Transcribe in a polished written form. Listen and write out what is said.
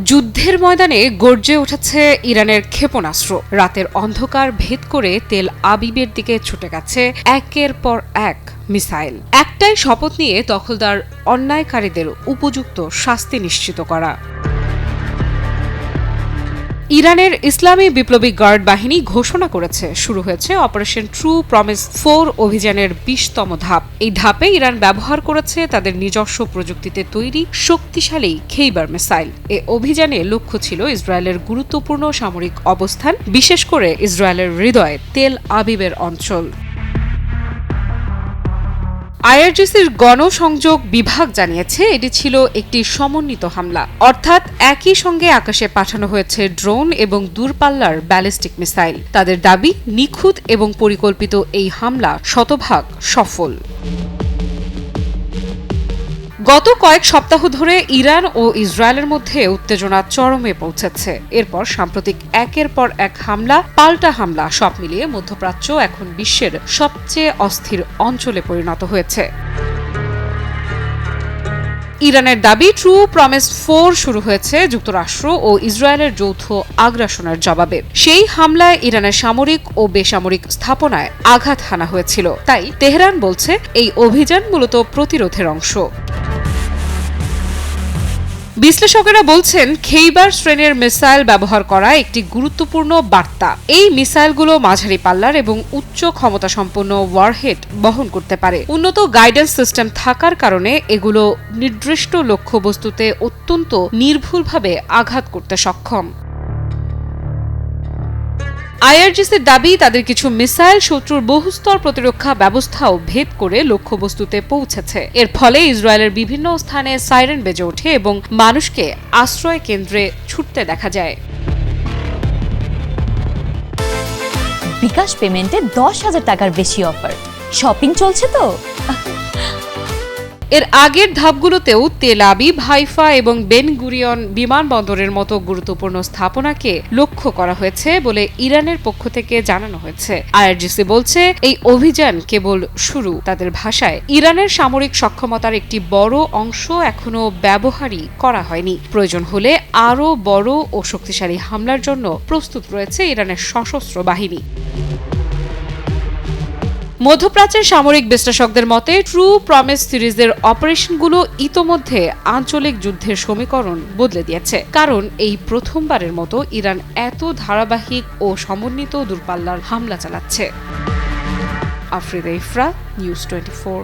যুদ্ধের ময়দানে গর্জে উঠেছে ইরানের ক্ষেপণাস্ত্র। রাতের অন্ধকার ভেদ করে তেল আবিবের দিকে ছুটে গেছে একের পর এক মিসাইল। একটাই শপথ নিয়ে দখলদার অন্যায়কারীদের উপযুক্ত শাস্তি নিশ্চিত করা। ইরানের ইসলামী বিপ্লবী গার্ড বাহিনী ঘোষণা করেছে শুরু হয়েছে অপারেশন ট্রু প্রমিস 4 অভিযানের 20তম ধাপ। এই ধাপে ইরান ব্যবহার করেছে তাদের নিজস্ব প্রযুক্তিতে তৈরি শক্তিশালী খেইবার মিসাইল। এ অভিযানে লক্ষ্য ছিল ইসরায়েলের গুরুত্বপূর্ণ সামরিক অবস্থান, বিশেষ করে ইসরায়েলের হৃদয়ে তেল আবিবের অঞ্চল। আইআরজিসির গণসংযোগ বিভাগ জানিয়েছে এটি ছিল একটি সমন্বিত হামলা, অর্থাৎ একই সঙ্গে আকাশে পাঠানো হয়েছে ড্রোন এবং দূরপাল্লার ব্যালিস্টিক মিসাইল। তাদের দাবি, নিখুঁত এবং পরিকল্পিত এই হামলা শতভাগ সফল। গত কয়েক সপ্তাহ ধরে ইরান ও ইসরায়েলের মধ্যে উত্তেজনা চরমে পৌঁছেছে। এরপর সাম্প্রতিক একের পর এক হামলা, পাল্টা হামলা, সব মিলিয়ে মধ্যপ্রাচ্য এখন বিশ্বের সবচেয়ে অস্থির অঞ্চলে পরিণত হয়েছে। ইরানের দাবি, ট্রু প্রমিস 4 শুরু হয়েছে যুক্তরাষ্ট্র ও ইসরায়েলের যৌথ আগ্রাসনের জবাবে। সেই হামলায় ইরানের সামরিক ও বেসামরিক স্থাপনায় আঘাত হানা হয়েছিল। তাই তেহরান বলছে এই অভিযান মূলত প্রতিরোধের অংশ। বিশ্লেষকেরা বলছেন, খেইবার শ্রেণীর মিসাইল ব্যবহার করা একটি গুরুত্বপূর্ণ বার্তা। এই মিসাইলগুলো মাঝারি পাল্লার এবং উচ্চ ক্ষমতাসম্পন্ন ওয়ারহেড বহন করতে পারে। উন্নত গাইডেন্স সিস্টেম থাকার কারণে এগুলো নির্দিষ্ট লক্ষ্যবস্তুতে অত্যন্ত নির্ভুলভাবে আঘাত করতে সক্ষম। আইআরজিসির দাবি, তাদের কিছু মিসাইল শত্রুর বহুস্তর প্রতিরক্ষা ব্যবস্থাও ভেদ করে লক্ষ্যবস্তুতে পৌঁছেছে। এর ফলে ইসরায়েলের বিভিন্ন স্থানে সাইরেন বেজে ওঠে এবং মানুষকে আশ্রয় কেন্দ্রে ছুটতে দেখা যায়। বিকাশ পেমেন্টে 10,000 টাকার বেশি অফার। শপিং চলছে তো। এর আগের ধাপগুলোতেও তেল আবিব, হাইফা এবং বেন গুরিয়ন বিমানবন্দরের মতো গুরুত্বপূর্ণ স্থাপনাকে লক্ষ্য করা হয়েছে বলে ইরানের পক্ষ থেকে জানানো হয়েছে। আইআরজিসি বলছে, এই অভিযান কেবল শুরু। তাদের ভাষায়, ইরানের সামরিক সক্ষমতার একটি বড় অংশ এখনো ব্যবহারই করা হয়নি। প্রয়োজন হলে আরও বড় ও শক্তিশালী হামলার জন্য প্রস্তুত রয়েছে ইরানের সশস্ত্র বাহিনী। মধ্যপ্রাচ্যের সামরিক বিশ্লেষকদের মতে, ট্রু প্রমিস সিরিজের অপারেশনগুলো ইতোমধ্যে আঞ্চলিক যুদ্ধের সমীকরণ বদলে দিয়েছে। কারণ এই প্রথমবারের মতো ইরান এত ধারাবাহিক ও সমন্বিত দূরপাল্লার হামলা চালাচ্ছে। আফরিদা ইফরা, নিউজ 24।